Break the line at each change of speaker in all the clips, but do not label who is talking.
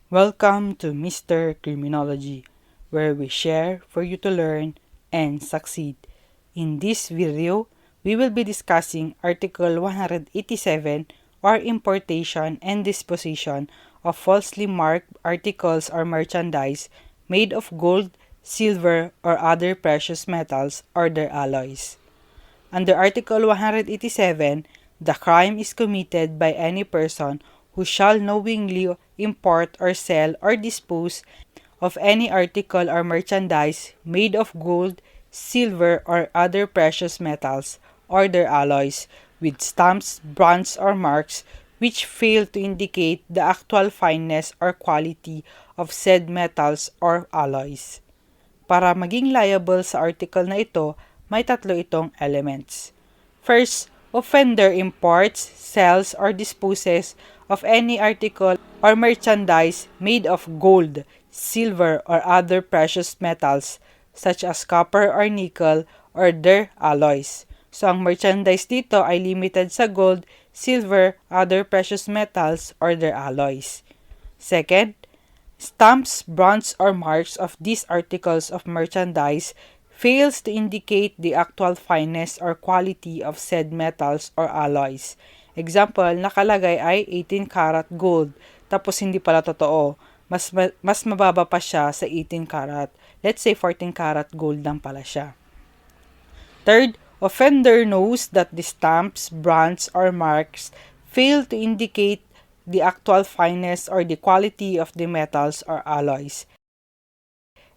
Welcome to Mr. Criminology, where we share for you to learn and succeed. In this video, we will be discussing Article 187 or Importation and Disposition of falsely marked articles or merchandise made of gold, silver, or other precious metals or their alloys. Under Article 187, the crime is committed by any person who shall knowingly import or sell or dispose of any article or merchandise made of gold, silver, or other precious metals or their alloys with stamps, brands, or marks which fail to indicate the actual fineness or quality of said metals or alloys. Para maging liable sa article na ito, may tatlo itong elements. First, offender imports, sells, or disposes of any article or merchandise made of gold, silver, or other precious metals such as copper or nickel or their alloys. So, ang merchandise dito ay limited sa gold, silver, other precious metals, or their alloys. Second, stamps, brands, or marks of these articles of merchandise fails to indicate the actual fineness or quality of said metals or alloys. Example, nakalagay ay 18 karat gold, tapos hindi pala totoo. Mas mababa pa siya sa 18 karat. Let's say 14 karat gold lang pala siya. Third, offender knows that the stamps, brands, or marks fail to indicate the actual fineness or the quality of the metals or alloys.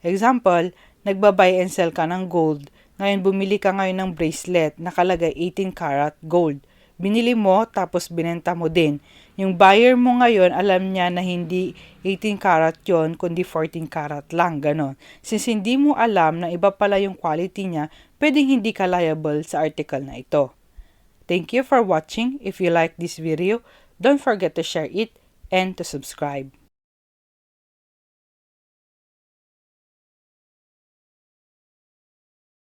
Example, nagba-buy and sell ka ng gold. Ngayon, bumili ka ngayon ng bracelet, nakalagay 18 karat gold. Binili mo, tapos binenta mo din. Yung buyer mo ngayon, alam niya na hindi 18 karat yon kundi 14 karat lang, ganon. Since hindi mo alam na iba pala yung quality niya, pwedeng hindi ka liable sa article na ito. Thank you for watching. If you like this video, don't forget to share it and to subscribe.